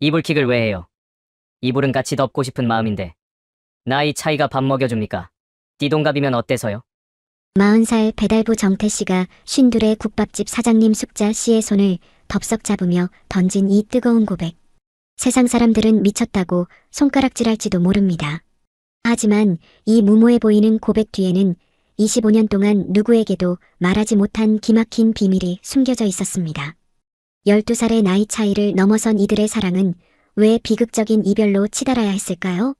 이불킥을 왜 해요? 이불은 같이 덮고 싶은 마음인데 나이 차이가 밥 먹여줍니까? 띠동갑이면 어때서요? 40살 배달부 정태씨가 쉰둘의 국밥집 사장님 숙자씨의 손을 덥석 잡으며 던진 이 뜨거운 고백. 세상 사람들은 미쳤다고 손가락질할지도 모릅니다. 하지만 이 무모해 보이는 고백 뒤에는 25년 동안 누구에게도 말하지 못한 기막힌 비밀이 숨겨져 있었습니다. 12살의 나이 차이를 넘어선 이들의 사랑은 왜 비극적인 이별로 치달아야 했을까요?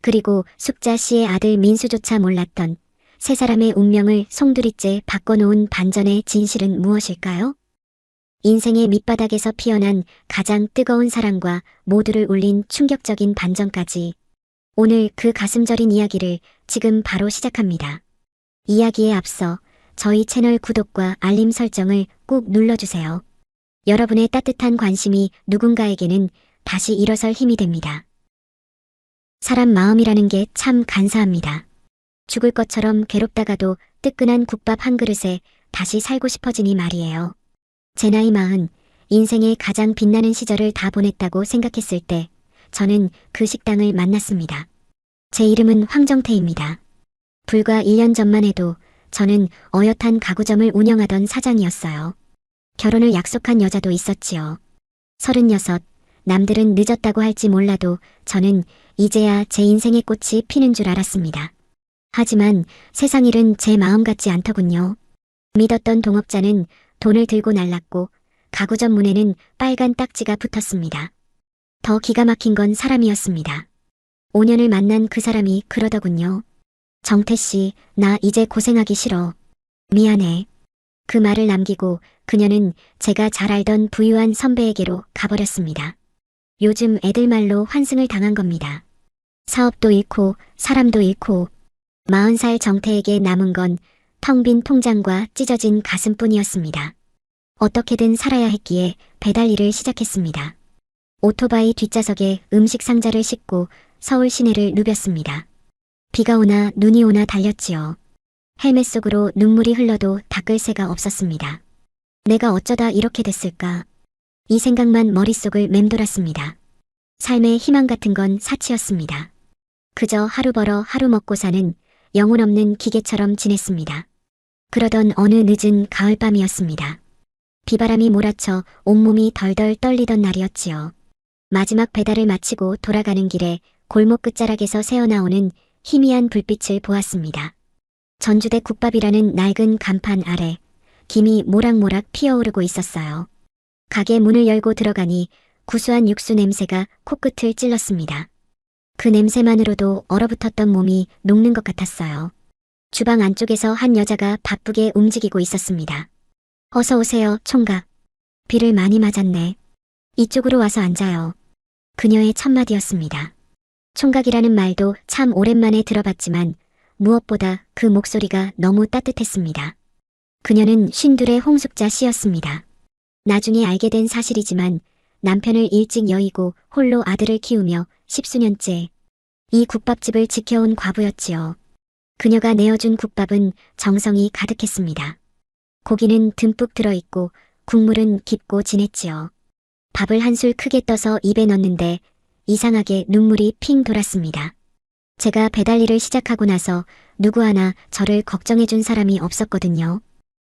그리고 숙자씨의 아들 민수조차 몰랐던 세 사람의 운명을 송두리째 바꿔놓은 반전의 진실은 무엇일까요? 인생의 밑바닥에서 피어난 가장 뜨거운 사랑과 모두를 울린 충격적인 반전까지 오늘 그 가슴 저린 이야기를 지금 바로 시작합니다. 이야기에 앞서 저희 채널 구독과 알림 설정을 꾹 눌러주세요. 여러분의 따뜻한 관심이 누군가에게는 다시 일어설 힘이 됩니다. 사람 마음이라는 게 참 간사합니다. 죽을 것처럼 괴롭다가도 뜨끈한 국밥 한 그릇에 다시 살고 싶어지니 말이에요. 제 나이 40, 인생의 가장 빛나는 시절을 다 보냈다고 생각했을 때 저는 그 식당을 만났습니다. 제 이름은 황정태입니다. 불과 1년 전만 해도 저는 어엿한 가구점을 운영하던 사장이었어요. 결혼을 약속한 여자도 있었지요. 36, 남들은 늦었다고 할지 몰라도 저는 이제야 제 인생의 꽃이 피는 줄 알았습니다. 하지만 세상 일은 제 마음 같지 않더군요. 믿었던 동업자는 돈을 들고 날랐고 가구점 문에는 빨간 딱지가 붙었습니다. 더 기가 막힌 건 사람이었습니다. 5년을 만난 그 사람이 그러더군요. 정태씨, 나 이제 고생하기 싫어. 미안해. 그 말을 남기고 그녀는 제가 잘 알던 부유한 선배에게로 가버렸습니다. 요즘 애들 말로 환승을 당한 겁니다. 사업도 잃고 사람도 잃고 40살 정태에게 남은 건 텅 빈 통장과 찢어진 가슴뿐이었습니다. 어떻게든 살아야 했기에 배달 일을 시작했습니다. 오토바이 뒷좌석에 음식 상자를 싣고 서울 시내를 누볐습니다. 비가 오나 눈이 오나 달렸지요. 헬멧 속으로 눈물이 흘러도 닦을 새가 없었습니다. 내가 어쩌다 이렇게 됐을까? 이 생각만 머릿속을 맴돌았습니다. 삶의 희망 같은 건 사치였습니다. 그저 하루 벌어 하루 먹고 사는 영혼 없는 기계처럼 지냈습니다. 그러던 어느 늦은 가을밤이었습니다. 비바람이 몰아쳐 온몸이 덜덜 떨리던 날이었지요. 마지막 배달을 마치고 돌아가는 길에 골목 끝자락에서 새어나오는 희미한 불빛을 보았습니다. 전주대 국밥이라는 낡은 간판 아래 김이 모락모락 피어오르고 있었어요. 가게 문을 열고 들어가니 구수한 육수 냄새가 코끝을 찔렀습니다. 그 냄새만으로도 얼어붙었던 몸이 녹는 것 같았어요. 주방 안쪽에서 한 여자가 바쁘게 움직이고 있었습니다. 어서 오세요, 총각. 비를 많이 맞았네. 이쪽으로 와서 앉아요. 그녀의 첫마디였습니다. 총각이라는 말도 참 오랜만에 들어봤지만 무엇보다 그 목소리가 너무 따뜻했습니다. 그녀는 쉰둘의 홍숙자 씨였습니다. 나중에 알게 된 사실이지만 남편을 일찍 여의고 홀로 아들을 키우며 10수년째 이 국밥집을 지켜온 과부였지요. 그녀가 내어준 국밥은 정성이 가득했습니다. 고기는 듬뿍 들어있고 국물은 깊고 진했지요. 밥을 한술 크게 떠서 입에 넣는데 이상하게 눈물이 핑 돌았습니다. 제가 배달 일을 시작하고 나서 누구 하나 저를 걱정해준 사람이 없었거든요.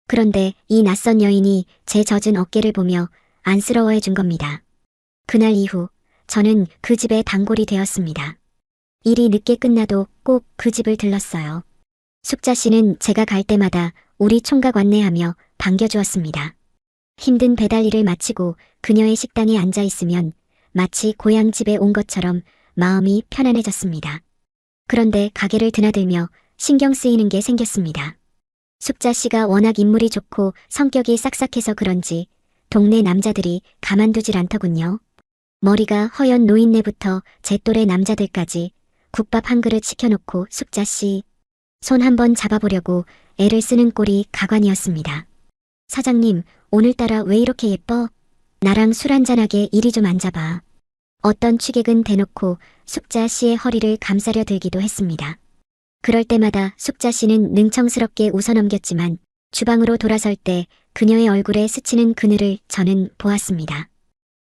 그런데 이 낯선 여인이 제 젖은 어깨를 보며 안쓰러워해준 겁니다. 그날 이후 저는 그 집의 단골이 되었습니다. 일이 늦게 끝나도 꼭 그 집을 들렀어요. 숙자 씨는 제가 갈 때마다 우리 총각 안내하며 반겨주었습니다. 힘든 배달 일을 마치고 그녀의 식당에 앉아 있으면 마치 고향 집에 온 것처럼 마음이 편안해졌습니다. 그런데 가게를 드나들며 신경 쓰이는 게 생겼습니다. 숙자 씨가 워낙 인물이 좋고 성격이 싹싹해서 그런지 동네 남자들이 가만두질 않더군요. 머리가 허연 노인네부터 제 또래 남자들까지 국밥 한 그릇 시켜놓고 숙자 씨 손 한번 잡아보려고 애를 쓰는 꼴이 가관이었습니다. 사장님, 오늘따라 왜 이렇게 예뻐? 나랑 술 한잔하게 이리 좀 앉아봐. 어떤 취객은 대놓고 숙자 씨의 허리를 감싸려 들기도 했습니다. 그럴 때마다 숙자 씨는 능청스럽게 웃어넘겼지만 주방으로 돌아설 때 그녀의 얼굴에 스치는 그늘을 저는 보았습니다.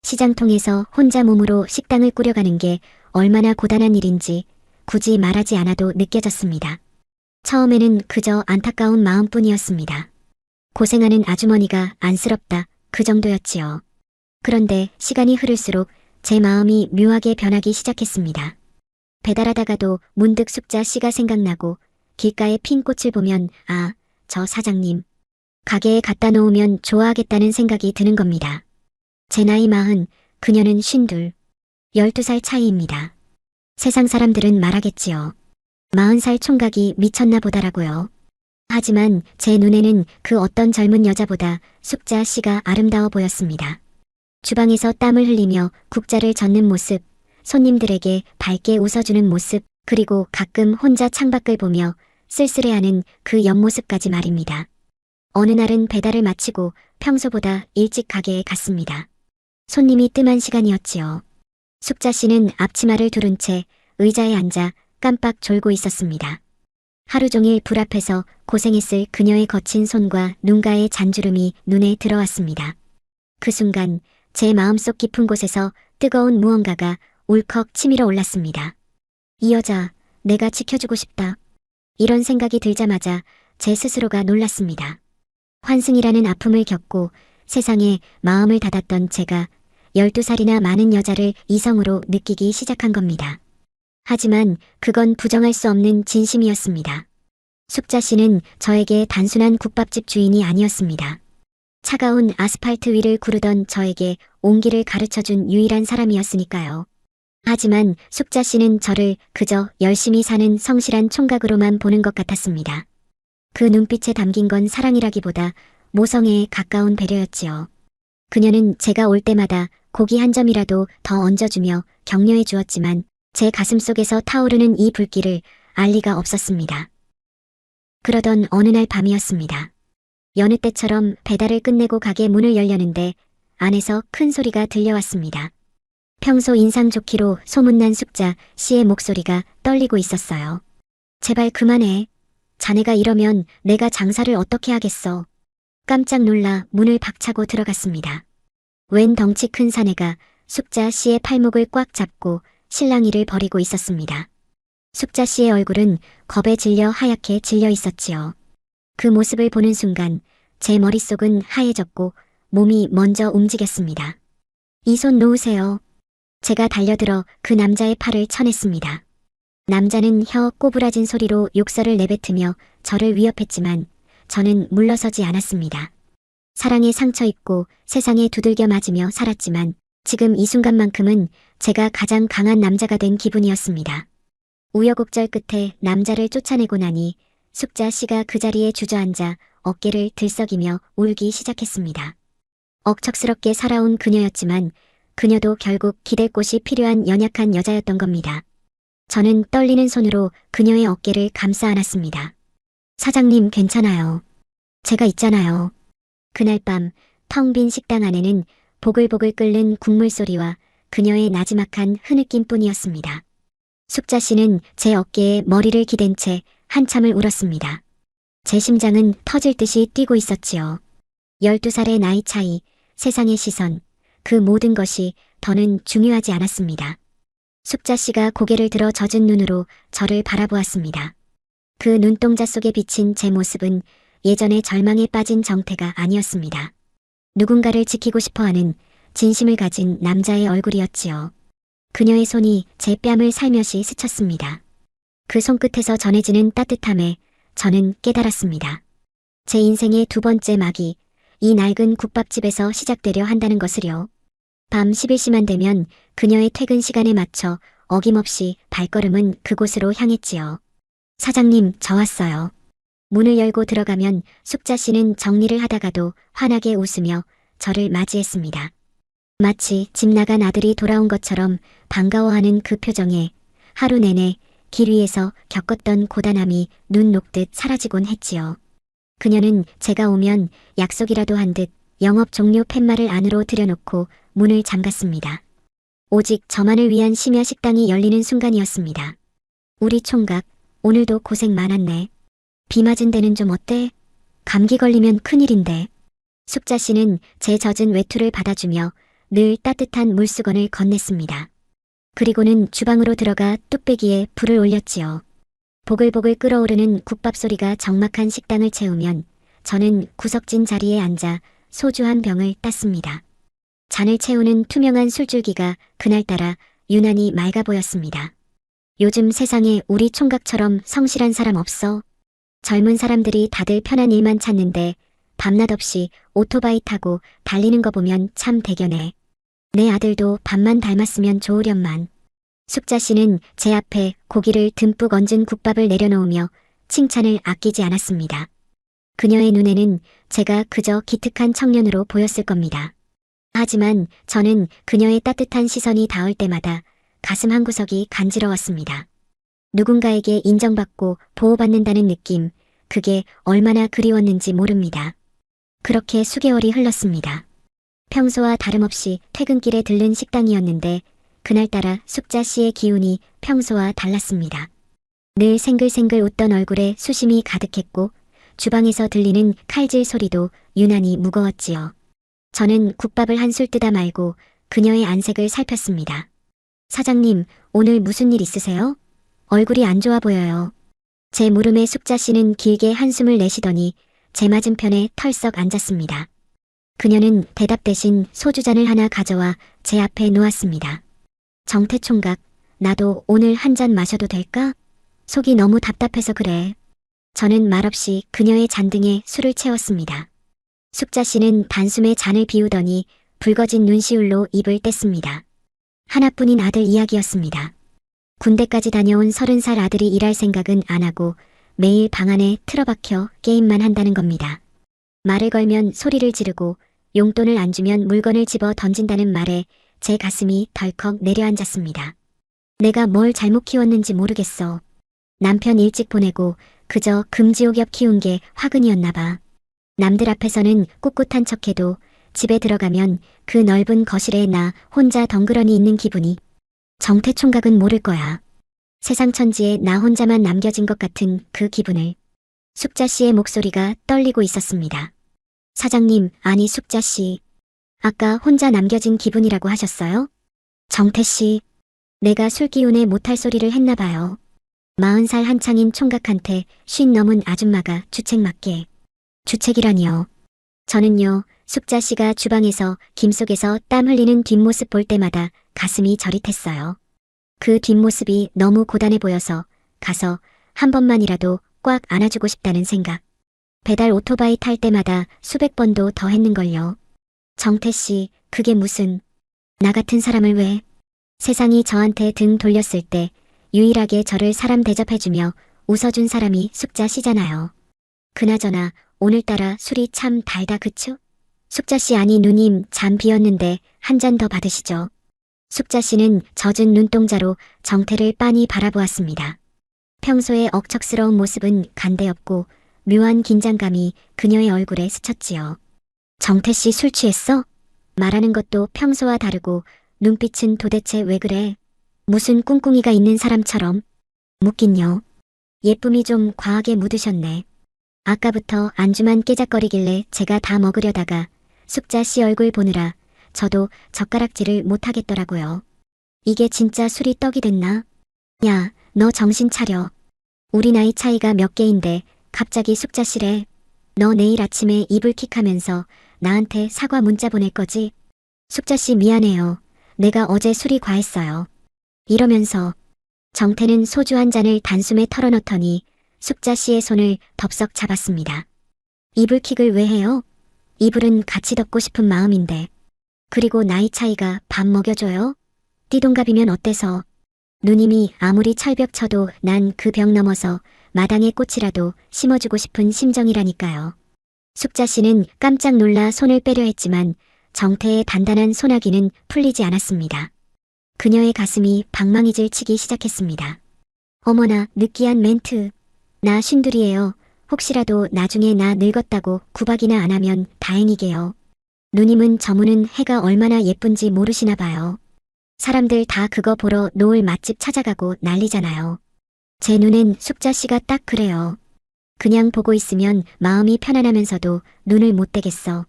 시장통에서 혼자 몸으로 식당을 꾸려가는 게 얼마나 고단한 일인지 굳이 말하지 않아도 느껴졌습니다. 처음에는 그저 안타까운 마음뿐이었습니다. 고생하는 아주머니가 안쓰럽다, 그 정도였지요. 그런데 시간이 흐를수록 제 마음이 묘하게 변하기 시작했습니다. 배달하다가도 문득 숙자 씨가 생각나고 길가에 핀 꽃을 보면 아, 저 사장님. 가게에 갖다 놓으면 좋아하겠다는 생각이 드는 겁니다. 제 나이 40, 그녀는 52, 12살 차이입니다. 세상 사람들은 말하겠지요. 40살 총각이 미쳤나 보다라고요. 하지만 제 눈에는 그 어떤 젊은 여자보다 숙자 씨가 아름다워 보였습니다. 주방에서 땀을 흘리며 국자를 젓는 모습, 손님들에게 밝게 웃어주는 모습, 그리고 가끔 혼자 창밖을 보며 쓸쓸해하는 그 옆모습까지 말입니다. 어느 날은 배달을 마치고 평소보다 일찍 가게에 갔습니다. 손님이 뜸한 시간이었지요. 숙자 씨는 앞치마를 두른 채 의자에 앉아 깜빡 졸고 있었습니다. 하루 종일 불 앞에서 고생했을 그녀의 거친 손과 눈가의 잔주름이 눈에 들어왔습니다. 그 순간 제 마음속 깊은 곳에서 뜨거운 무언가가 울컥 치밀어 올랐습니다. 이 여자, 내가 지켜주고 싶다. 이런 생각이 들자마자 제 스스로가 놀랐습니다. 환승이라는 아픔을 겪고 세상에 마음을 닫았던 제가 12살이나 많은 여자를 이성으로 느끼기 시작한 겁니다. 하지만 그건 부정할 수 없는 진심이었습니다. 숙자 씨는 저에게 단순한 국밥집 주인이 아니었습니다. 차가운 아스팔트 위를 구르던 저에게 온기를 가르쳐준 유일한 사람이었으니까요. 하지만 숙자 씨는 저를 그저 열심히 사는 성실한 총각으로만 보는 것 같았습니다. 그 눈빛에 담긴 건 사랑이라기보다 모성애에 가까운 배려였지요. 그녀는 제가 올 때마다 고기 한 점이라도 더 얹어주며 격려해 주었지만 제 가슴 속에서 타오르는 이 불길을 알 리가 없었습니다. 그러던 어느 날 밤이었습니다. 여느 때처럼 배달을 끝내고 가게 문을 열려는데 안에서 큰 소리가 들려왔습니다. 평소 인상 좋기로 소문난 숙자 씨의 목소리가 떨리고 있었어요. 제발 그만해. 자네가 이러면 내가 장사를 어떻게 하겠어. 깜짝 놀라 문을 박차고 들어갔습니다. 웬 덩치 큰 사내가 숙자 씨의 팔목을 꽉 잡고 실랑이를 벌이고 있었습니다. 숙자 씨의 얼굴은 겁에 질려 하얗게 질려 있었지요. 그 모습을 보는 순간 제 머릿속은 하얘졌고 몸이 먼저 움직였습니다. 이 손 놓으세요. 제가 달려들어 그 남자의 팔을 쳐냈습니다. 남자는 혀 꼬부라진 소리로 욕설을 내뱉으며 저를 위협했지만 저는 물러서지 않았습니다. 사랑에 상처 입고 세상에 두들겨 맞으며 살았지만 지금 이 순간만큼은 제가 가장 강한 남자가 된 기분이었습니다. 우여곡절 끝에 남자를 쫓아내고 나니 숙자 씨가 그 자리에 주저앉아 어깨를 들썩이며 울기 시작했습니다. 억척스럽게 살아온 그녀였지만 그녀도 결국 기댈 곳이 필요한 연약한 여자였던 겁니다. 저는 떨리는 손으로 그녀의 어깨를 감싸 안았습니다. 사장님 괜찮아요. 제가 있잖아요. 그날 밤 텅 빈 식당 안에는 보글보글 끓는 국물 소리와 그녀의 나지막한 흐느낌뿐이었습니다. 숙자 씨는 제 어깨에 머리를 기댄 채 한참을 울었습니다. 제 심장은 터질 듯이 뛰고 있었지요. 12살의 나이 차이, 세상의 시선, 그 모든 것이 더는 중요하지 않았습니다. 숙자 씨가 고개를 들어 젖은 눈으로 저를 바라보았습니다. 그 눈동자 속에 비친 제 모습은 예전의 절망에 빠진 정태가 아니었습니다. 누군가를 지키고 싶어하는 진심을 가진 남자의 얼굴이었지요. 그녀의 손이 제 뺨을 살며시 스쳤습니다. 그 손끝에서 전해지는 따뜻함에 저는 깨달았습니다. 제 인생의 두 번째 막이 이 낡은 국밥집에서 시작되려 한다는 것을요. 밤 11시만 되면 그녀의 퇴근 시간에 맞춰 어김없이 발걸음은 그곳으로 향했지요. 사장님, 저 왔어요. 문을 열고 들어가면 숙자 씨는 정리를 하다가도 환하게 웃으며 저를 맞이했습니다. 마치 집 나간 아들이 돌아온 것처럼 반가워하는 그 표정에 하루 내내 길 위에서 겪었던 고단함이 눈 녹듯 사라지곤 했지요. 그녀는 제가 오면 약속이라도 한 듯 영업 종료 팻말을 안으로 들여놓고 문을 잠갔습니다. 오직 저만을 위한 심야 식당이 열리는 순간이었습니다. 우리 총각, 오늘도 고생 많았네. 비 맞은 데는 좀 어때? 감기 걸리면 큰일인데. 숙자 씨는 제 젖은 외투를 받아주며 늘 따뜻한 물수건을 건넸습니다. 그리고는 주방으로 들어가 뚝배기에 불을 올렸지요. 보글보글 끓어오르는 국밥 소리가 적막한 식당을 채우면 저는 구석진 자리에 앉아 소주 한 병을 땄습니다. 잔을 채우는 투명한 술줄기가 그날따라 유난히 맑아 보였습니다. 요즘 세상에 우리 총각처럼 성실한 사람 없어. 젊은 사람들이 다들 편한 일만 찾는데 밤낮 없이 오토바이 타고 달리는 거 보면 참 대견해. 내 아들도 밥만 닮았으면 좋으련만. 숙자 씨는 제 앞에 고기를 듬뿍 얹은 국밥을 내려놓으며 칭찬을 아끼지 않았습니다. 그녀의 눈에는 제가 그저 기특한 청년으로 보였을 겁니다. 하지만 저는 그녀의 따뜻한 시선이 닿을 때마다 가슴 한구석이 간지러웠습니다. 누군가에게 인정받고 보호받는다는 느낌, 그게 얼마나 그리웠는지 모릅니다. 그렇게 수개월이 흘렀습니다. 평소와 다름없이 퇴근길에 들른 식당이었는데 그날따라 숙자 씨의 기운이 평소와 달랐습니다. 늘 생글생글 웃던 얼굴에 수심이 가득했고 주방에서 들리는 칼질 소리도 유난히 무거웠지요. 저는 국밥을 한술 뜨다 말고 그녀의 안색을 살폈습니다. 사장님, 오늘 무슨 일 있으세요? 얼굴이 안 좋아 보여요. 제 물음에 숙자 씨는 길게 한숨을 내쉬더니 제 맞은편에 털썩 앉았습니다. 그녀는 대답 대신 소주잔을 하나 가져와 제 앞에 놓았습니다. 정태 총각, 나도 오늘 한 잔 마셔도 될까? 속이 너무 답답해서 그래. 저는 말없이 그녀의 잔등에 술을 채웠습니다. 숙자 씨는 단숨에 잔을 비우더니 붉어진 눈시울로 입을 뗐습니다. 하나뿐인 아들 이야기였습니다. 군대까지 다녀온 30살 아들이 일할 생각은 안 하고 매일 방 안에 틀어박혀 게임만 한다는 겁니다. 말을 걸면 소리를 지르고 용돈을 안 주면 물건을 집어 던진다는 말에 제 가슴이 덜컥 내려앉았습니다. 내가 뭘 잘못 키웠는지 모르겠어. 남편 일찍 보내고 그저 금지옥엽 키운 게 화근이었나 봐. 남들 앞에서는 꿋꿋한 척해도 집에 들어가면 그 넓은 거실에 나 혼자 덩그러니 있는 기분이. 정태 총각은 모를 거야. 세상 천지에 나 혼자만 남겨진 것 같은 그 기분을. 숙자 씨의 목소리가 떨리고 있었습니다. 사장님, 아니 숙자 씨. 아까 혼자 남겨진 기분이라고 하셨어요? 정태 씨. 내가 술 기운에 못할 소리를 했나 봐요. 40살 한창인 총각한테 50 넘은 아줌마가 주책 맞게. 주책이라니요. 저는요, 숙자 씨가 주방에서 김 속에서 땀 흘리는 뒷모습 볼 때마다 가슴이 저릿했어요. 그 뒷모습이 너무 고단해 보여서 가서 한 번만이라도 꽉 안아주고 싶다는 생각. 배달 오토바이 탈 때마다 수백 번도 더 했는걸요. 정태 씨, 그게 무슨. 나 같은 사람을 왜. 세상이 저한테 등 돌렸을 때 유일하게 저를 사람 대접해주며 웃어준 사람이 숙자 씨잖아요. 그나저나 오늘따라 술이 참 달다 그쵸? 숙자 씨 아니 누님 잠 비었는데 한 잔 더 받으시죠. 숙자 씨는 젖은 눈동자로 정태를 빤히 바라보았습니다. 평소의 억척스러운 모습은 간데없고 묘한 긴장감이 그녀의 얼굴에 스쳤지요. 정태 씨 술 취했어? 말하는 것도 평소와 다르고 눈빛은 도대체 왜 그래? 무슨 꿍꿍이가 있는 사람처럼. 묻긴요. 예쁨이 좀 과하게 묻으셨네. 아까부터 안주만 깨작거리길래 제가 다 먹으려다가 숙자 씨 얼굴 보느라 저도 젓가락질을 못하겠더라고요. 이게 진짜 술이 떡이 됐나? 야, 너 정신 차려. 우리 나이 차이가 몇 개인데 갑자기 숙자 씨래. 너 내일 아침에 이불킥하면서 나한테 사과 문자 보낼 거지? 숙자 씨 미안해요. 내가 어제 술이 과했어요. 이러면서 정태는 소주 한 잔을 단숨에 털어넣더니 숙자 씨의 손을 덥석 잡았습니다. 이불킥을 왜 해요? 이불은 같이 덮고 싶은 마음인데. 그리고 나이 차이가 밥 먹여줘요? 띠동갑이면 어때서? 누님이 아무리 철벽 쳐도 난 그 벽 넘어서 마당에 꽃이라도 심어주고 싶은 심정이라니까요. 숙자 씨는 깜짝 놀라 손을 빼려 했지만 정태의 단단한 소나기는 풀리지 않았습니다. 그녀의 가슴이 방망이질 치기 시작했습니다. 어머나, 느끼한 멘트. 나 쉰둘이에요. 혹시라도 나중에 나 늙었다고 구박이나 안 하면 다행이게요. 누님은 저무는 해가 얼마나 예쁜지 모르시나 봐요. 사람들 다 그거 보러 노을 맛집 찾아가고 난리잖아요. 제 눈엔 숙자 씨가 딱 그래요. 그냥 보고 있으면 마음이 편안하면서도 눈을 못 떼겠어.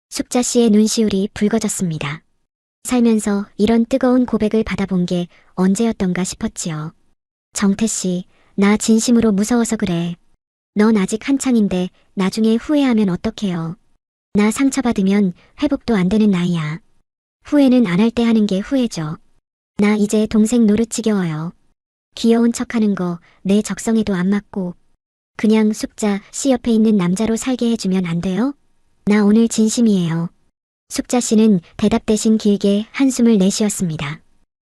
숙자 씨의 눈시울이 붉어졌습니다. 살면서 이런 뜨거운 고백을 받아본 게 언제였던가 싶었지요. 정태 씨, 나 진심으로 무서워서 그래. 넌 아직 한창인데 나중에 후회하면 어떡해요. 나 상처받으면 회복도 안 되는 나이야. 후회는 안 할 때 하는 게 후회죠. 나 이제 동생 노릇 지겨워요. 귀여운 척하는 거 내 적성에도 안 맞고 그냥 숙자 씨 옆에 있는 남자로 살게 해주면 안 돼요? 나 오늘 진심이에요. 숙자 씨는 대답 대신 길게 한숨을 내쉬었습니다.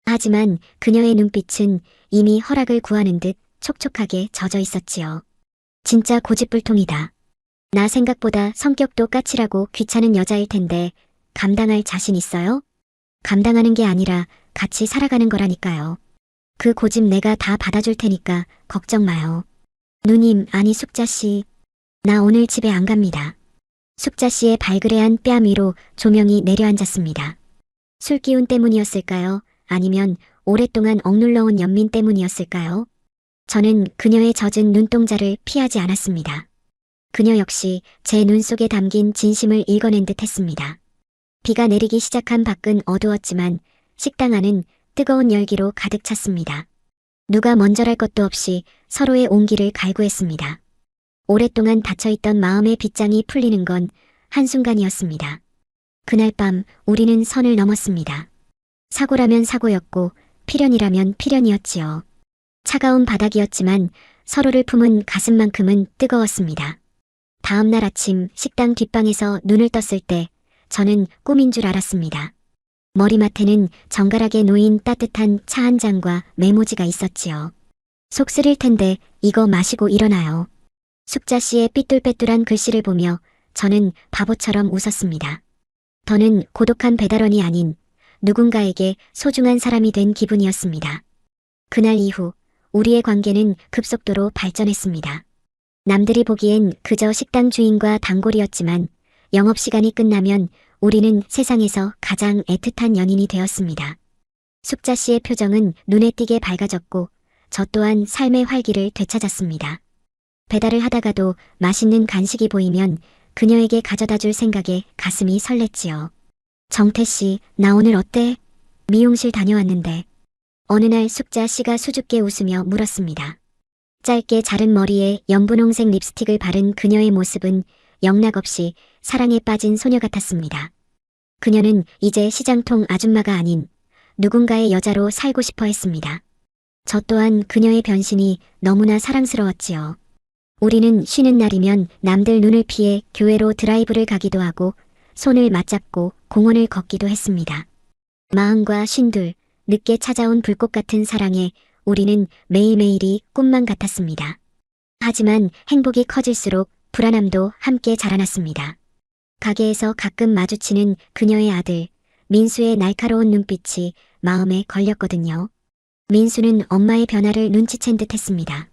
하지만 그녀의 눈빛은 이미 허락을 구하는 듯 촉촉하게 젖어 있었지요. 진짜 고집불통이다. 나 생각보다 성격도 까칠하고 귀찮은 여자일 텐데 감당할 자신 있어요? 감당하는 게 아니라 같이 살아가는 거라니까요. 그 고집 내가 다 받아줄 테니까 걱정 마요. 누님, 아니 숙자씨. 나 오늘 집에 안 갑니다. 숙자씨의 발그레한 뺨 위로 조명이 내려앉았습니다. 술기운 때문이었을까요? 아니면 오랫동안 억눌러온 연민 때문이었을까요? 저는 그녀의 젖은 눈동자를 피하지 않았습니다. 그녀 역시 제 눈 속에 담긴 진심을 읽어낸 듯 했습니다. 비가 내리기 시작한 밖은 어두웠지만 식당 안은 뜨거운 열기로 가득 찼습니다. 누가 먼저랄 것도 없이 서로의 온기를 갈구했습니다. 오랫동안 닫혀있던 마음의 빗장이 풀리는 건 한순간이었습니다. 그날 밤 우리는 선을 넘었습니다. 사고라면 사고였고 필연이라면 필연이었지요. 차가운 바닥이었지만 서로를 품은 가슴만큼은 뜨거웠습니다. 다음 날 아침 식당 뒷방에서 눈을 떴을 때 저는 꿈인 줄 알았습니다. 머리맡에는 정갈하게 놓인 따뜻한 차 한 잔과 메모지가 있었지요. 속 쓰릴 텐데 이거 마시고 일어나요. 숙자 씨의 삐뚤빼뚤한 글씨를 보며 저는 바보처럼 웃었습니다. 더는 고독한 배달원이 아닌 누군가에게 소중한 사람이 된 기분이었습니다. 그날 이후 우리의 관계는 급속도로 발전했습니다. 남들이 보기엔 그저 식당 주인과 단골이었지만 영업시간이 끝나면 우리는 세상에서 가장 애틋한 연인이 되었습니다. 숙자 씨의 표정은 눈에 띄게 밝아졌고 저 또한 삶의 활기를 되찾았습니다. 배달을 하다가도 맛있는 간식이 보이면 그녀에게 가져다 줄 생각에 가슴이 설렜지요. 정태 씨, 나 오늘 어때? 미용실 다녀왔는데. 어느 날 숙자 씨가 수줍게 웃으며 물었습니다. 짧게 자른 머리에 연분홍색 립스틱을 바른 그녀의 모습은 영락없이 사랑에 빠진 소녀 같았습니다. 그녀는 이제 시장통 아줌마가 아닌 누군가의 여자로 살고 싶어 했습니다. 저 또한 그녀의 변신이 너무나 사랑스러웠지요. 우리는 쉬는 날이면 남들 눈을 피해 교회로 드라이브를 가기도 하고 손을 맞잡고 공원을 걷기도 했습니다. 마흔과 쉰둘, 늦게 찾아온 불꽃 같은 사랑에 우리는 매일매일이 꿈만 같았습니다. 하지만 행복이 커질수록 불안함도 함께 자라났습니다. 가게에서 가끔 마주치는 그녀의 아들, 민수의 날카로운 눈빛이 마음에 걸렸거든요. 민수는 엄마의 변화를 눈치챈 듯 했습니다.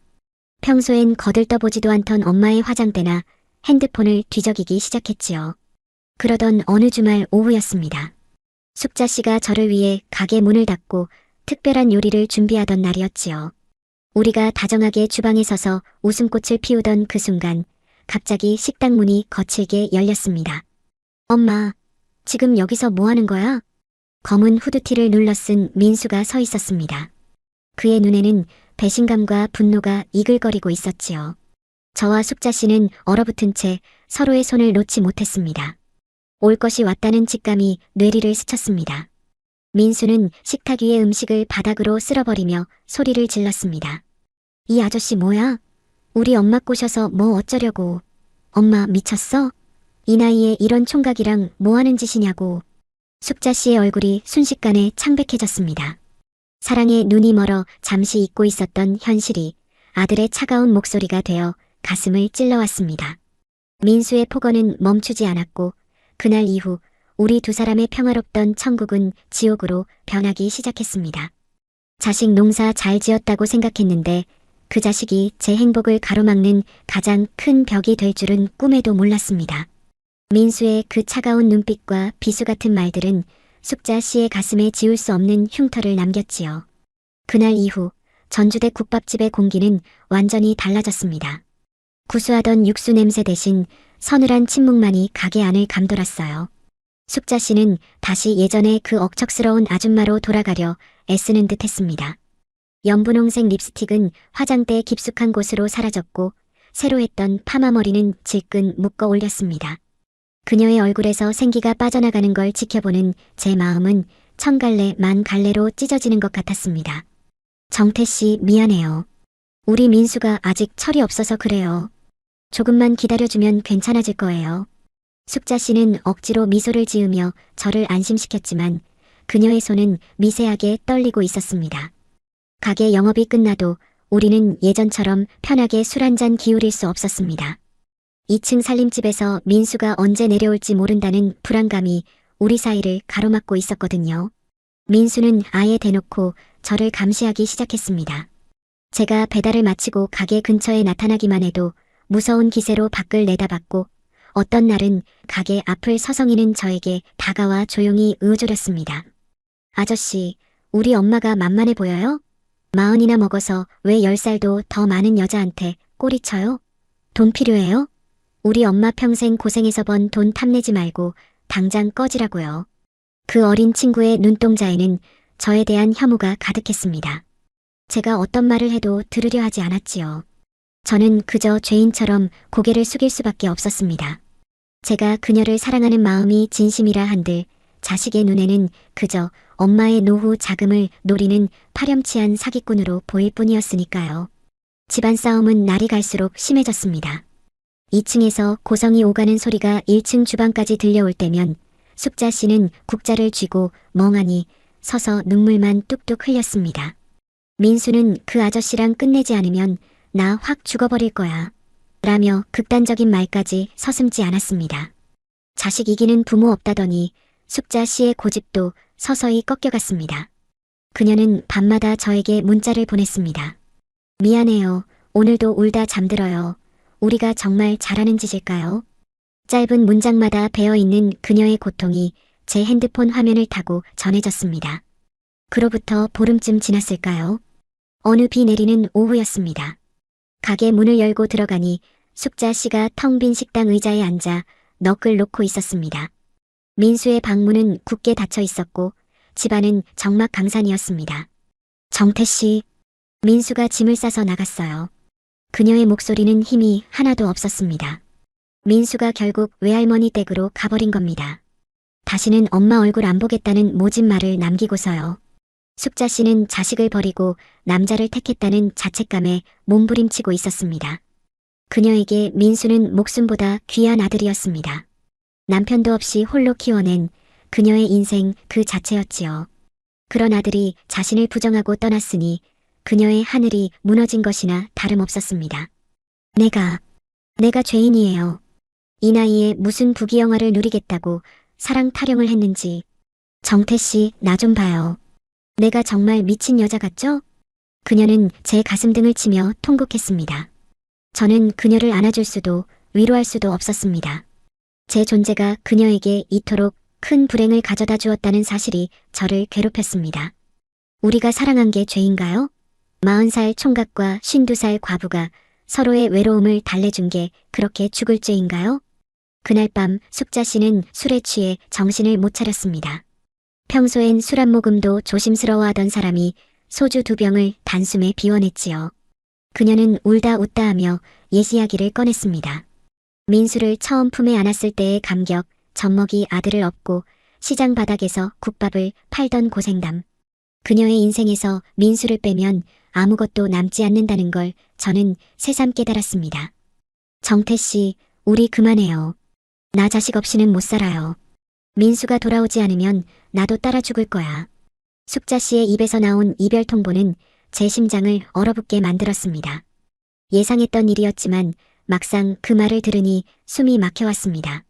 평소엔 거들떠보지도 않던 엄마의 화장대나 핸드폰을 뒤적이기 시작했지요. 그러던 어느 주말 오후였습니다. 숙자 씨가 저를 위해 가게 문을 닫고 특별한 요리를 준비하던 날이었지요. 우리가 다정하게 주방에 서서 웃음꽃을 피우던 그 순간 갑자기 식당 문이 거칠게 열렸습니다. 엄마, 지금 여기서 뭐 하는 거야? 검은 후드티를 눌러쓴 민수가 서 있었습니다. 그의 눈에는 배신감과 분노가 이글거리고 있었지요. 저와 숙자 씨는 얼어붙은 채 서로의 손을 놓지 못했습니다. 올 것이 왔다는 직감이 뇌리를 스쳤습니다. 민수는 식탁 위의 음식을 바닥으로 쓸어버리며 소리를 질렀습니다. 이 아저씨 뭐야? 우리 엄마 꼬셔서 뭐 어쩌려고. 엄마 미쳤어? 이 나이에 이런 총각이랑 뭐 하는 짓이냐고. 숙자 씨의 얼굴이 순식간에 창백해졌습니다. 사랑에 눈이 멀어 잠시 잊고 있었던 현실이 아들의 차가운 목소리가 되어 가슴을 찔러왔습니다. 민수의 폭언은 멈추지 않았고 그날 이후 우리 두 사람의 평화롭던 천국은 지옥으로 변하기 시작했습니다. 자식 농사 잘 지었다고 생각했는데 그 자식이 제 행복을 가로막는 가장 큰 벽이 될 줄은 꿈에도 몰랐습니다. 민수의 그 차가운 눈빛과 비수 같은 말들은 숙자 씨의 가슴에 지울 수 없는 흉터를 남겼지요. 그날 이후 전주대 국밥집의 공기는 완전히 달라졌습니다. 구수하던 육수 냄새 대신 서늘한 침묵만이 가게 안을 감돌았어요. 숙자 씨는 다시 예전의 그 억척스러운 아줌마로 돌아가려 애쓰는 듯 했습니다. 연분홍색 립스틱은 화장대 깊숙한 곳으로 사라졌고 새로 했던 파마 머리는 질끈 묶어 올렸습니다. 그녀의 얼굴에서 생기가 빠져나가는 걸 지켜보는 제 마음은 천 갈래 만 갈래로 찢어지는 것 같았습니다. 정태 씨 미안해요. 우리 민수가 아직 철이 없어서 그래요. 조금만 기다려주면 괜찮아질 거예요. 숙자 씨는 억지로 미소를 지으며 저를 안심시켰지만 그녀의 손은 미세하게 떨리고 있었습니다. 가게 영업이 끝나도 우리는 예전처럼 편하게 술 한잔 기울일 수 없었습니다. 2층 살림집에서 민수가 언제 내려올지 모른다는 불안감이 우리 사이를 가로막고 있었거든요. 민수는 아예 대놓고 저를 감시하기 시작했습니다. 제가 배달을 마치고 가게 근처에 나타나기만 해도 무서운 기세로 밖을 내다봤고 어떤 날은 가게 앞을 서성이는 저에게 다가와 조용히 의조렸습니다. 아저씨, 우리 엄마가 만만해 보여요? 40이나 먹어서 왜 10살도 더 많은 여자한테 꼬리쳐요? 돈 필요해요? 우리 엄마 평생 고생해서 번 돈 탐내지 말고 당장 꺼지라고요. 그 어린 친구의 눈동자에는 저에 대한 혐오가 가득했습니다. 제가 어떤 말을 해도 들으려 하지 않았지요. 저는 그저 죄인처럼 고개를 숙일 수밖에 없었습니다. 제가 그녀를 사랑하는 마음이 진심이라 한들 자식의 눈에는 그저 엄마의 노후 자금을 노리는 파렴치한 사기꾼으로 보일 뿐이었으니까요. 집안 싸움은 날이 갈수록 심해졌습니다. 2층에서 고성이 오가는 소리가 1층 주방까지 들려올 때면 숙자 씨는 국자를 쥐고 멍하니 서서 눈물만 뚝뚝 흘렸습니다. 민수는 그 아저씨랑 끝내지 않으면 나 확 죽어버릴 거야. 라며 극단적인 말까지 서슴지 않았습니다. 자식 이기는 부모 없다더니 숙자 씨의 고집도 서서히 꺾여갔습니다. 그녀는 밤마다 저에게 문자를 보냈습니다. 미안해요. 오늘도 울다 잠들어요. 우리가 정말 잘하는 짓일까요? 짧은 문장마다 배어있는 그녀의 고통이 제 핸드폰 화면을 타고 전해졌습니다. 그로부터 보름쯤 지났을까요? 어느 비 내리는 오후였습니다. 가게 문을 열고 들어가니 숙자 씨가 텅 빈 식당 의자에 앉아 넋을 놓고 있었습니다. 민수의 방문은 굳게 닫혀 있었고 집안은 적막강산이었습니다. 정태 씨, 민수가 짐을 싸서 나갔어요. 그녀의 목소리는 힘이 하나도 없었습니다. 민수가 결국 외할머니 댁으로 가버린 겁니다. 다시는 엄마 얼굴 안 보겠다는 모진 말을 남기고서요. 숙자 씨는 자식을 버리고 남자를 택했다는 자책감에 몸부림치고 있었습니다. 그녀에게 민수는 목숨보다 귀한 아들이었습니다. 남편도 없이 홀로 키워낸 그녀의 인생 그 자체였지요. 그런 아들이 자신을 부정하고 떠났으니 그녀의 하늘이 무너진 것이나 다름없었습니다. 내가 죄인이에요. 이 나이에 무슨 부귀영화를 누리겠다고 사랑 타령을 했는지. 정태 씨, 나 좀 봐요. 내가 정말 미친 여자 같죠? 그녀는 제 가슴 등을 치며 통곡했습니다. 저는 그녀를 안아줄 수도 위로할 수도 없었습니다. 제 존재가 그녀에게 이토록 큰 불행을 가져다 주었다는 사실이 저를 괴롭혔습니다. 우리가 사랑한 게 죄인가요? 40살 총각과 52살 과부가 서로의 외로움을 달래준 게 그렇게 죽을 죄인가요? 그날 밤 숙자 씨는 술에 취해 정신을 못 차렸습니다. 평소엔 술 한 모금도 조심스러워하던 사람이 소주 2병을 단숨에 비워냈지요. 그녀는 울다 웃다 하며 옛 이야기를 꺼냈습니다. 민수를 처음 품에 안았을 때의 감격, 젖먹이 아들을 업고 시장 바닥에서 국밥을 팔던 고생담. 그녀의 인생에서 민수를 빼면 아무것도 남지 않는다는 걸 저는 새삼 깨달았습니다. 정태 씨, 우리 그만해요. 나 자식 없이는 못 살아요. 민수가 돌아오지 않으면 나도 따라 죽을 거야. 숙자 씨의 입에서 나온 이별 통보는 제 심장을 얼어붙게 만들었습니다. 예상했던 일이었지만 막상 그 말을 들으니 숨이 막혀왔습니다.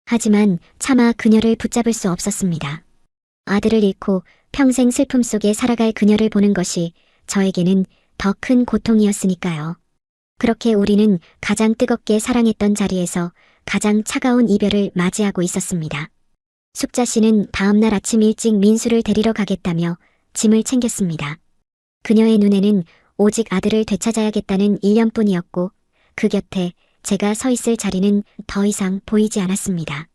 하지만 차마 그녀를 붙잡을 수 없었습니다. 아들을 잃고 평생 슬픔 속에 살아갈 그녀를 보는 것이 저에게는 더 큰 고통이었으니까요. 그렇게 우리는 가장 뜨겁게 사랑했던 자리에서 가장 차가운 이별을 맞이하고 있었습니다. 숙자 씨는 다음날 아침 일찍 민수를 데리러 가겠다며 짐을 챙겼습니다. 그녀의 눈에는 오직 아들을 되찾아야겠다는 일념뿐이었고 그 곁에 제가 서 있을 자리는 더 이상 보이지 않았습니다.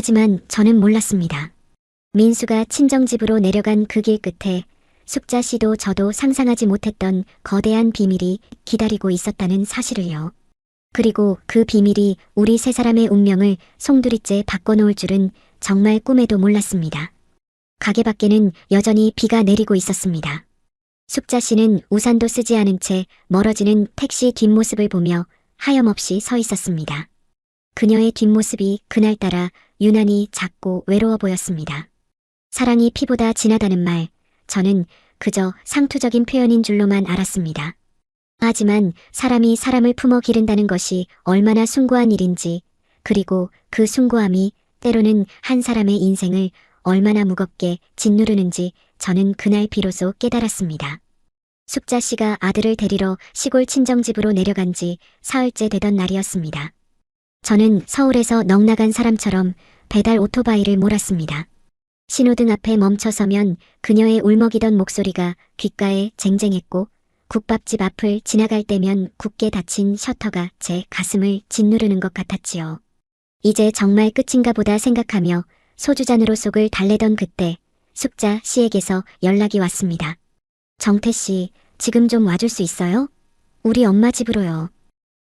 하지만 저는 몰랐습니다. 민수가 친정집으로 내려간 그 길 끝에 숙자 씨도 저도 상상하지 못했던 거대한 비밀이 기다리고 있었다는 사실을요. 그리고 그 비밀이 우리 세 사람의 운명을 송두리째 바꿔놓을 줄은 정말 꿈에도 몰랐습니다. 가게 밖에는 여전히 비가 내리고 있었습니다. 숙자 씨는 우산도 쓰지 않은 채 멀어지는 택시 뒷모습을 보며 하염없이 서 있었습니다. 그녀의 뒷모습이 그날따라 유난히 작고 외로워 보였습니다. 사랑이 피보다 진하다는 말, 저는 그저 상투적인 표현인 줄로만 알았습니다. 하지만 사람이 사람을 품어 기른다는 것이 얼마나 숭고한 일인지, 그리고 그 숭고함이 때로는 한 사람의 인생을 얼마나 무겁게 짓누르는지 저는 그날 비로소 깨달았습니다. 숙자 씨가 아들을 데리러 시골 친정집으로 내려간 지 사흘째 되던 날이었습니다. 저는 서울에서 넉나간 사람처럼 배달 오토바이를 몰았습니다. 신호등 앞에 멈춰서면 그녀의 울먹이던 목소리가 귓가에 쟁쟁했고 국밥집 앞을 지나갈 때면 굳게 닫힌 셔터가 제 가슴을 짓누르는 것 같았지요. 이제 정말 끝인가 보다 생각하며 소주잔으로 속을 달래던 그때 숙자 씨에게서 연락이 왔습니다. 정태 씨, 지금 좀 와줄 수 있어요? 우리 엄마 집으로요.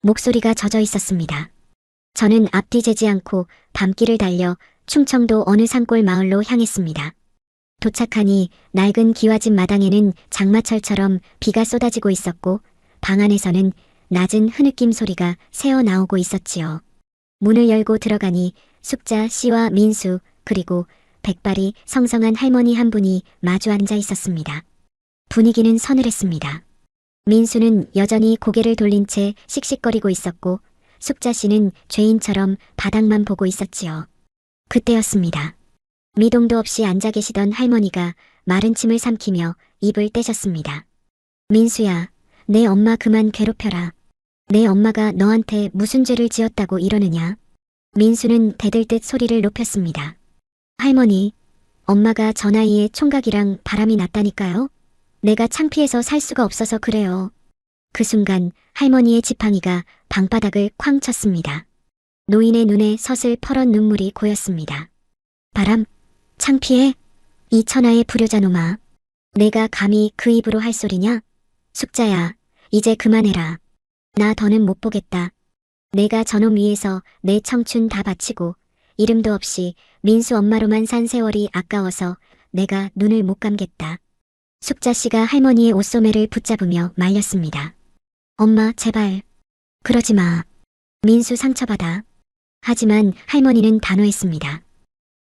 목소리가 젖어 있었습니다. 저는 앞뒤 재지 않고 밤길을 달려 충청도 어느 산골 마을로 향했습니다. 도착하니 낡은 기와집 마당에는 장마철처럼 비가 쏟아지고 있었고 방 안에서는 낮은 흐느낌 소리가 새어 나오고 있었지요. 문을 열고 들어가니 숙자 씨와 민수 그리고 백발이 성성한 할머니 한 분이 마주 앉아 있었습니다. 분위기는 서늘했습니다. 민수는 여전히 고개를 돌린 채 씩씩거리고 있었고 숙자 씨는 죄인처럼 바닥만 보고 있었지요. 그때였습니다. 미동도 없이 앉아 계시던 할머니가 마른 침을 삼키며 입을 떼셨습니다. 민수야, 내 엄마 그만 괴롭혀라. 내 엄마가 너한테 무슨 죄를 지었다고 이러느냐? 민수는 대들듯 소리를 높였습니다. 할머니, 엄마가 저 나이에 총각이랑 바람이 났다니까요? 내가 창피해서 살 수가 없어서 그래요. 그 순간 할머니의 지팡이가 방바닥을 쾅 쳤습니다. 노인의 눈에 서슬 퍼런 눈물이 고였습니다. 바람, 창피해? 이 천하의 불효자놈아. 내가 감히 그 입으로 할 소리냐? 숙자야, 이제 그만해라. 나 더는 못 보겠다. 내가 저놈 위해서 내 청춘 다 바치고 이름도 없이 민수 엄마로만 산 세월이 아까워서 내가 눈을 못 감겠다. 숙자 씨가 할머니의 옷소매를 붙잡으며 말렸습니다. 엄마, 제발. 그러지 마. 민수 상처받아. 하지만 할머니는 단호했습니다.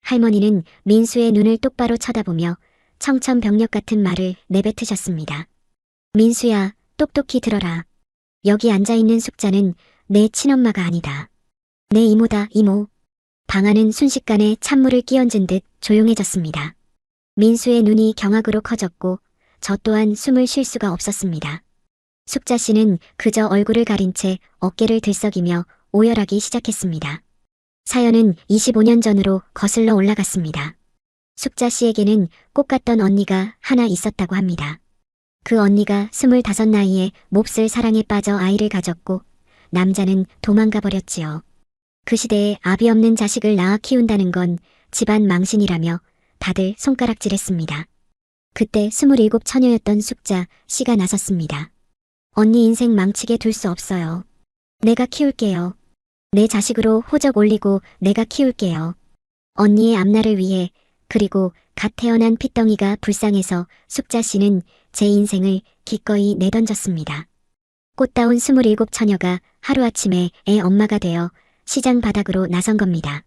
할머니는 민수의 눈을 똑바로 쳐다보며 청천벽력 같은 말을 내뱉으셨습니다. 민수야, 똑똑히 들어라. 여기 앉아있는 숙자는 내 친엄마가 아니다. 내 이모다, 이모. 방 안은 순식간에 찬물을 끼얹은 듯 조용해졌습니다. 민수의 눈이 경악으로 커졌고 저 또한 숨을 쉴 수가 없었습니다. 숙자 씨는 그저 얼굴을 가린 채 어깨를 들썩이며 오열하기 시작했습니다. 사연은 25년 전으로 거슬러 올라갔습니다. 숙자 씨에게는 꼭 같던 언니가 하나 있었다고 합니다. 그 언니가 25 나이에 몹쓸 사랑에 빠져 아이를 가졌고 남자는 도망가 버렸지요. 그 시대에 아비 없는 자식을 낳아 키운다는 건 집안 망신이라며 다들 손가락질했습니다. 그때 27 처녀였던 숙자 씨가 나섰습니다. 언니 인생 망치게 둘 수 없어요. 내가 키울게요. 내 자식으로 호적 올리고 내가 키울게요. 언니의 앞날을 위해 그리고 갓 태어난 핏덩이가 불쌍해서 숙자 씨는 제 인생을 기꺼이 내던졌습니다. 꽃다운 27 처녀가 하루아침에 애 엄마가 되어 시장 바닥으로 나선 겁니다.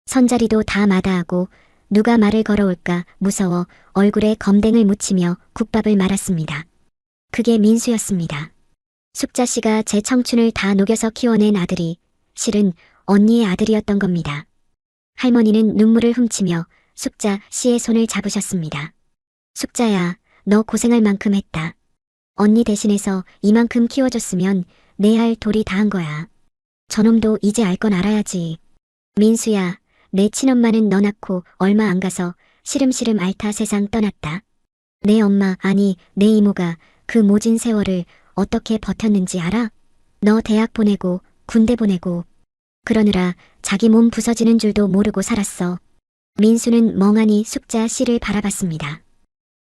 선자리도 다 마다하고 누가 말을 걸어올까 무서워 얼굴에 검댕을 묻히며 국밥을 말았습니다. 그게 민수였습니다. 숙자 씨가 제 청춘을 다 녹여서 키워낸 아들이 실은 언니의 아들이었던 겁니다. 할머니는 눈물을 훔치며 숙자 씨의 손을 잡으셨습니다. 숙자야, 너 고생할 만큼 했다. 언니 대신해서 이만큼 키워줬으면 내 할 도리 다 한 거야. 저놈도 이제 알 건 알아야지. 민수야, 내 친엄마는 너 낳고 얼마 안 가서 시름시름 앓다 세상 떠났다. 내 엄마, 아니 내 이모가 그 모진 세월을 어떻게 버텼는지 알아? 너 대학 보내고 군대 보내고 그러느라 자기 몸 부서지는 줄도 모르고 살았어. 민수는 멍하니 숙자 씨를 바라봤습니다.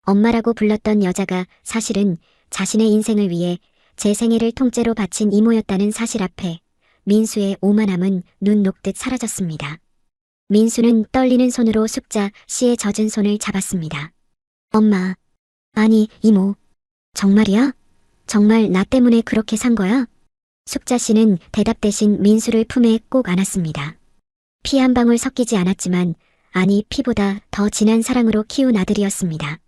엄마라고 불렀던 여자가 사실은 자신의 인생을 위해 제 생애를 통째로 바친 이모였다는 사실 앞에 민수의 오만함은 눈 녹듯 사라졌습니다. 민수는 떨리는 손으로 숙자 씨의 젖은 손을 잡았습니다. 엄마, 아니 이모, 정말이야? 정말 나 때문에 그렇게 산 거야? 숙자 씨는 대답 대신 민수를 품에 꼭 안았습니다. 피 한 방울 섞이지 않았지만 아니 피보다 더 진한 사랑으로 키운 아들이었습니다.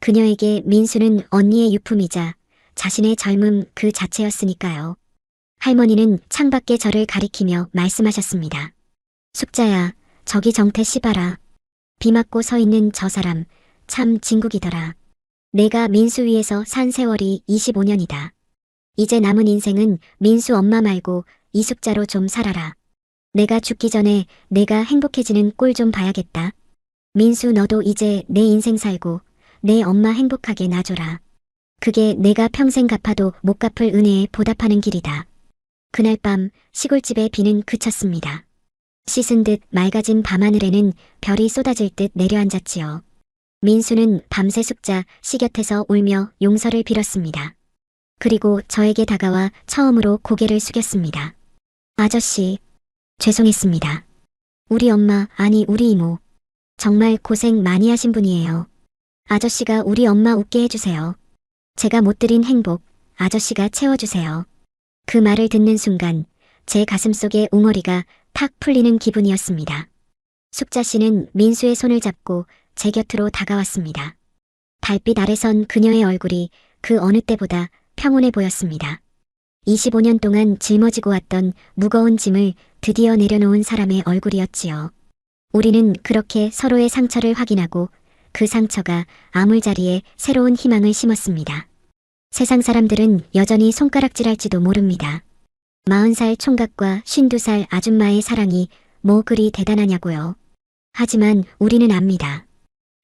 그녀에게 민수는 언니의 유품이자 자신의 젊음 그 자체였으니까요. 할머니는 창밖에 저를 가리키며 말씀하셨습니다. 숙자야, 저기 정태 씨 봐라. 비 맞고 서 있는 저 사람 참 진국이더라. 내가 민수 위에서 산 세월이 25년이다. 이제 남은 인생은 민수 엄마 말고 이 숙자로 좀 살아라. 내가 죽기 전에 내가 행복해지는 꼴 좀 봐야겠다. 민수 너도 이제 내 인생 살고 내 엄마 행복하게 놔줘라. 그게 내가 평생 갚아도 못 갚을 은혜에 보답하는 길이다. 그날 밤 시골집의 비는 그쳤습니다. 씻은 듯 맑아진 밤하늘에는 별이 쏟아질 듯 내려앉았지요. 민수는 밤새 숙자 씨 곁에서 울며 용서를 빌었습니다. 그리고 저에게 다가와 처음으로 고개를 숙였습니다. 아저씨, 죄송했습니다. 우리 엄마, 아니 우리 이모. 정말 고생 많이 하신 분이에요. 아저씨가 우리 엄마 웃게 해주세요. 제가 못 드린 행복, 아저씨가 채워주세요. 그 말을 듣는 순간 제 가슴속의 웅어리가 탁 풀리는 기분이었습니다. 숙자 씨는 민수의 손을 잡고 제 곁으로 다가왔습니다. 달빛 아래 선 그녀의 얼굴이 그 어느 때보다 평온해 보였습니다. 25년 동안 짊어지고 왔던 무거운 짐을 드디어 내려놓은 사람의 얼굴이었지요. 우리는 그렇게 서로의 상처를 확인하고 그 상처가 아물자리에 새로운 희망을 심었습니다. 세상 사람들은 여전히 손가락질할지도 모릅니다. 40살 총각과 52살 아줌마의 사랑이 뭐 그리 대단하냐고요. 하지만 우리는 압니다.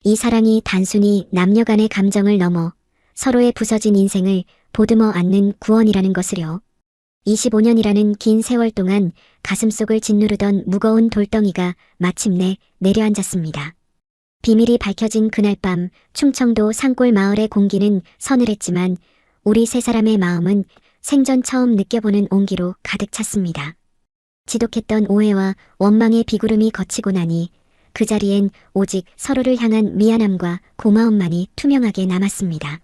이 사랑이 단순히 남녀 간의 감정을 넘어 서로의 부서진 인생을 보듬어 안는 구원이라는 것을요. 25년이라는 긴 세월 동안 가슴속을 짓누르던 무거운 돌덩이가 마침내 내려앉았습니다. 비밀이 밝혀진 그날 밤 충청도 산골 마을의 공기는 서늘했지만 우리 세 사람의 마음은 생전 처음 느껴보는 온기로 가득 찼습니다. 지독했던 오해와 원망의 비구름이 걷히고 나니 그 자리엔 오직 서로를 향한 미안함과 고마움만이 투명하게 남았습니다.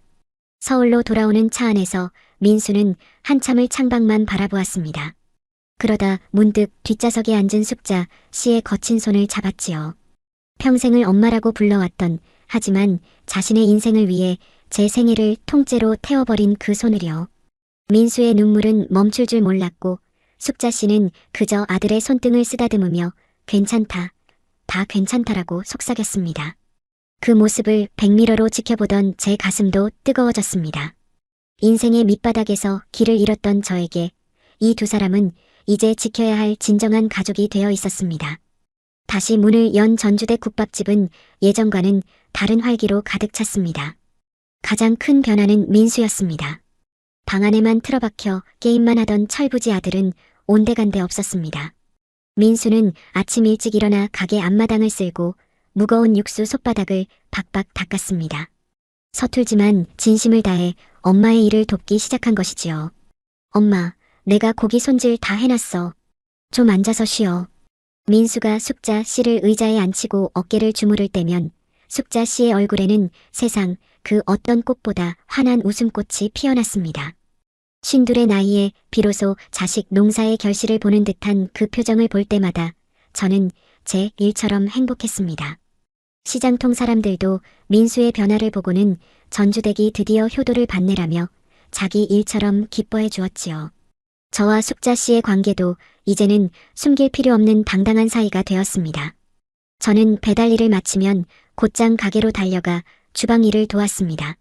서울로 돌아오는 차 안에서 민수는 한참을 창밖만 바라보았습니다. 그러다 문득 뒷좌석에 앉은 숙자 씨의 거친 손을 잡았지요. 평생을 엄마라고 불러왔던 하지만 자신의 인생을 위해 제 생애를 통째로 태워버린 그 손을요. 민수의 눈물은 멈출 줄 몰랐고 숙자 씨는 그저 아들의 손등을 쓰다듬으며 괜찮다, 다 괜찮다라고 속삭였습니다. 그 모습을 백미러로 지켜보던 제 가슴도 뜨거워졌습니다. 인생의 밑바닥에서 길을 잃었던 저에게 이 두 사람은 이제 지켜야 할 진정한 가족이 되어 있었습니다. 다시 문을 연 전주대 국밥집은 예전과는 다른 활기로 가득 찼습니다. 가장 큰 변화는 민수였습니다. 방 안에만 틀어박혀 게임만 하던 철부지 아들은 온데간데 없었습니다. 민수는 아침 일찍 일어나 가게 앞마당을 쓸고 무거운 육수 솥바닥을 박박 닦았습니다. 서툴지만 진심을 다해 엄마의 일을 돕기 시작한 것이지요. 엄마, 내가 고기 손질 다 해놨어. 좀 앉아서 쉬어. 민수가 숙자 씨를 의자에 앉히고 어깨를 주무를 때면 숙자 씨의 얼굴에는 세상 그 어떤 꽃보다 환한 웃음꽃이 피어났습니다. 52의 나이에 비로소 자식 농사의 결실을 보는 듯한 그 표정을 볼 때마다 저는 제 일처럼 행복했습니다. 시장통 사람들도 민수의 변화를 보고는 전주댁이 드디어 효도를 받네라며 자기 일처럼 기뻐해 주었지요. 저와 숙자 씨의 관계도 이제는 숨길 필요 없는 당당한 사이가 되었습니다. 저는 배달 일을 마치면 곧장 가게로 달려가 주방 일을 도왔습니다.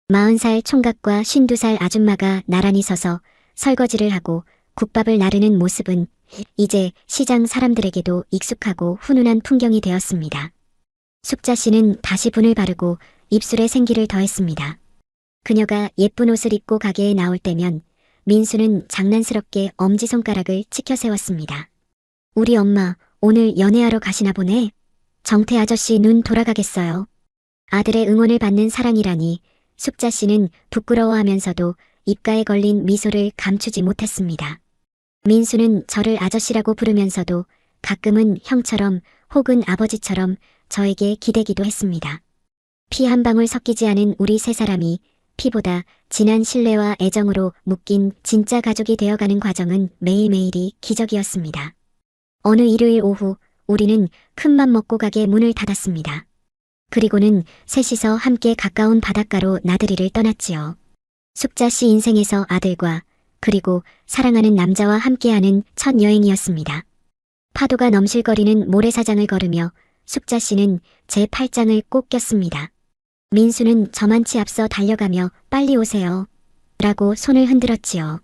40살 총각과 52살 아줌마가 나란히 서서 설거지를 하고 국밥을 나르는 모습은 이제 시장 사람들에게도 익숙하고 훈훈한 풍경이 되었습니다. 숙자 씨는 다시 분을 바르고 입술에 생기를 더했습니다. 그녀가 예쁜 옷을 입고 가게에 나올 때면 민수는 장난스럽게 엄지손가락을 치켜 세웠습니다. 우리 엄마 오늘 연애하러 가시나 보네. 정태 아저씨 눈 돌아가겠어요. 아들의 응원을 받는 사랑이라니 숙자 씨는 부끄러워하면서도 입가에 걸린 미소를 감추지 못했습니다. 민수는 저를 아저씨라고 부르면서도 가끔은 형처럼 혹은 아버지처럼 저에게 기대기도 했습니다. 피 한 방울 섞이지 않은 우리 세 사람이 피보다 진한 신뢰와 애정으로 묶인 진짜 가족이 되어가는 과정은 매일매일이 기적이었습니다. 어느 일요일 오후 우리는 큰맘 먹고 가게 문을 닫았습니다. 그리고는 셋이서 함께 가까운 바닷가로 나들이를 떠났지요. 숙자 씨 인생에서 아들과 그리고 사랑하는 남자와 함께하는 첫 여행이었습니다. 파도가 넘실거리는 모래사장을 걸으며 숙자 씨는 제 팔짱을 꼭 꼈습니다. 민수는 저만치 앞서 달려가며 빨리 오세요. 라고 손을 흔들었지요.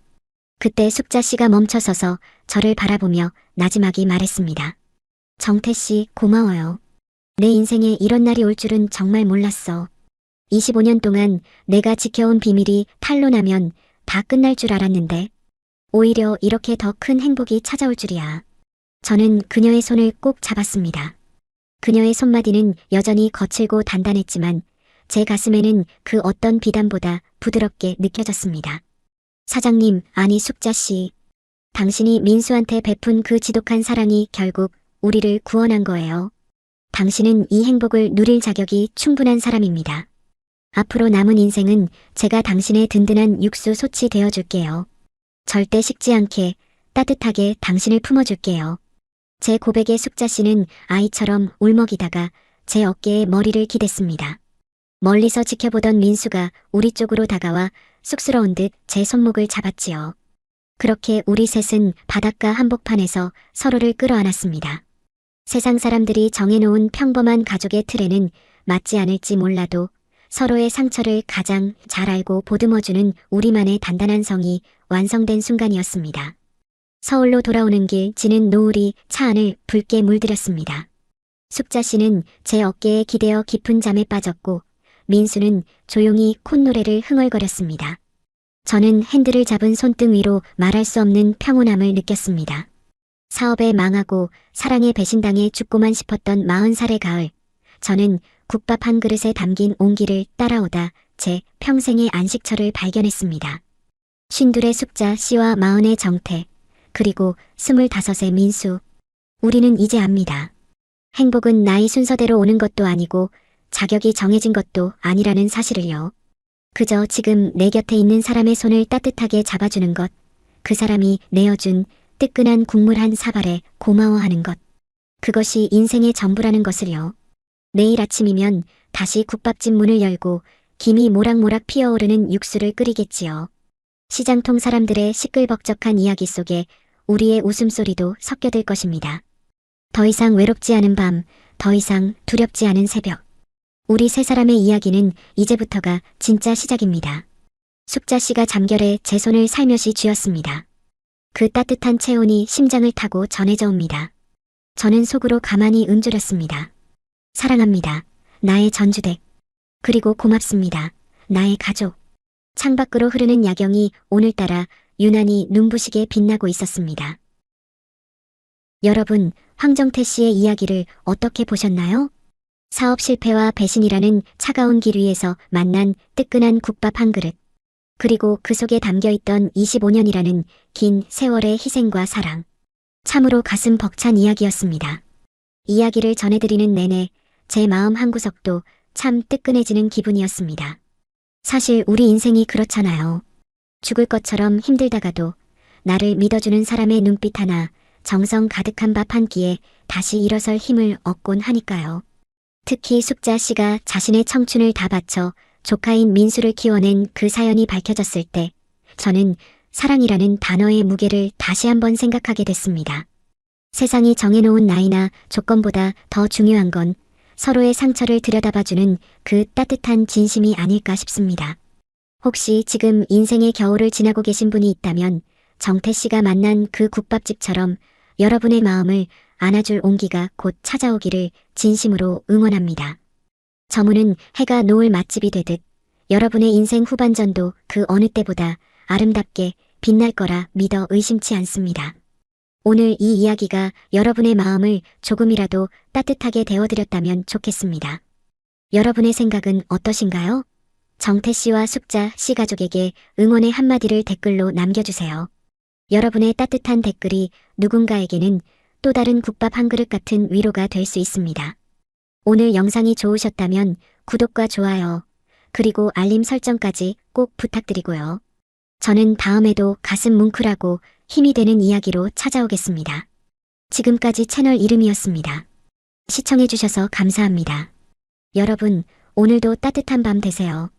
그때 숙자 씨가 멈춰서서 저를 바라보며 나지막이 말했습니다. 정태 씨 고마워요. 내 인생에 이런 날이 올 줄은 정말 몰랐어. 25년 동안 내가 지켜온 비밀이 탄로나면 다 끝날 줄 알았는데 오히려 이렇게 더 큰 행복이 찾아올 줄이야. 저는 그녀의 손을 꼭 잡았습니다. 그녀의 손마디는 여전히 거칠고 단단했지만 제 가슴에는 그 어떤 비단보다 부드럽게 느껴졌습니다. 사장님, 아니 숙자 씨. 당신이 민수한테 베푼 그 지독한 사랑이 결국 우리를 구원한 거예요. 당신은 이 행복을 누릴 자격이 충분한 사람입니다. 앞으로 남은 인생은 제가 당신의 든든한 육수 솥이 되어줄게요. 절대 식지 않게 따뜻하게 당신을 품어줄게요. 제 고백에 숙자 씨는 아이처럼 울먹이다가 제 어깨에 머리를 기댔습니다. 멀리서 지켜보던 민수가 우리 쪽으로 다가와 쑥스러운 듯 제 손목을 잡았지요. 그렇게 우리 셋은 바닷가 한복판에서 서로를 끌어안았습니다. 세상 사람들이 정해놓은 평범한 가족의 틀에는 맞지 않을지 몰라도 서로의 상처를 가장 잘 알고 보듬어주는 우리만의 단단한 성이 완성된 순간이었습니다. 서울로 돌아오는 길 지는 노을이 차 안을 붉게 물들였습니다. 숙자 씨는 제 어깨에 기대어 깊은 잠에 빠졌고 민수는 조용히 콧노래를 흥얼거렸습니다. 저는 핸들을 잡은 손등 위로 말할 수 없는 평온함을 느꼈습니다. 사업에 망하고 사랑에 배신당해 죽고만 싶었던 40살의 가을, 저는 국밥 한 그릇에 담긴 온기를 따라오다 제 평생의 안식처를 발견했습니다. 52의 숙자 씨와 40의 정태, 그리고 25의 민수. 우리는 이제 압니다. 행복은 나이 순서대로 오는 것도 아니고 자격이 정해진 것도 아니라는 사실을요. 그저 지금 내 곁에 있는 사람의 손을 따뜻하게 잡아주는 것, 그 사람이 내어준 뜨끈한 국물 한 사발에 고마워하는 것. 그것이 인생의 전부라는 것을요. 내일 아침이면 다시 국밥집 문을 열고 김이 모락모락 피어오르는 육수를 끓이겠지요. 시장통 사람들의 시끌벅적한 이야기 속에 우리의 웃음소리도 섞여들 것입니다. 더 이상 외롭지 않은 밤, 더 이상 두렵지 않은 새벽. 우리 세 사람의 이야기는 이제부터가 진짜 시작입니다. 숙자 씨가 잠결에 제 손을 살며시 쥐었습니다. 그 따뜻한 체온이 심장을 타고 전해져 옵니다. 저는 속으로 가만히 움츠렸습니다. 사랑합니다. 나의 전주댁. 그리고 고맙습니다. 나의 가족. 창밖으로 흐르는 야경이 오늘따라 유난히 눈부시게 빛나고 있었습니다. 여러분, 황정태 씨의 이야기를 어떻게 보셨나요? 사업 실패와 배신이라는 차가운 길 위에서 만난 뜨끈한 국밥 한 그릇. 그리고 그 속에 담겨있던 25년이라는 긴 세월의 희생과 사랑. 참으로 가슴 벅찬 이야기였습니다. 이야기를 전해드리는 내내 제 마음 한구석도 참 뜨끈해지는 기분이었습니다. 사실 우리 인생이 그렇잖아요. 죽을 것처럼 힘들다가도 나를 믿어주는 사람의 눈빛 하나, 정성 가득한 밥 한 끼에 다시 일어설 힘을 얻곤 하니까요. 특히 숙자 씨가 자신의 청춘을 다 바쳐 조카인 민수를 키워낸 그 사연이 밝혀졌을 때 저는 사랑이라는 단어의 무게를 다시 한번 생각하게 됐습니다. 세상이 정해놓은 나이나 조건보다 더 중요한 건 서로의 상처를 들여다봐주는 그 따뜻한 진심이 아닐까 싶습니다. 혹시 지금 인생의 겨울을 지나고 계신 분이 있다면 정태 씨가 만난 그 국밥집처럼 여러분의 마음을 안아줄 온기가 곧 찾아오기를 진심으로 응원합니다. 저문은 해가 놓을 맛집이 되듯 여러분의 인생 후반전도 그 어느 때보다 아름답게 빛날 거라 믿어 의심치 않습니다. 오늘 이 이야기가 여러분의 마음을 조금이라도 따뜻하게 데워드렸다면 좋겠습니다. 여러분의 생각은 어떠신가요? 정태 씨와 숙자 씨 가족에게 응원의 한마디를 댓글로 남겨주세요. 여러분의 따뜻한 댓글이 누군가에게는 또 다른 국밥 한 그릇 같은 위로가 될 수 있습니다. 오늘 영상이 좋으셨다면 구독과 좋아요, 그리고 알림 설정까지 꼭 부탁드리고요. 저는 다음에도 가슴 뭉클하고 힘이 되는 이야기로 찾아오겠습니다. 지금까지 채널 이름이었습니다. 시청해주셔서 감사합니다. 여러분, 오늘도 따뜻한 밤 되세요.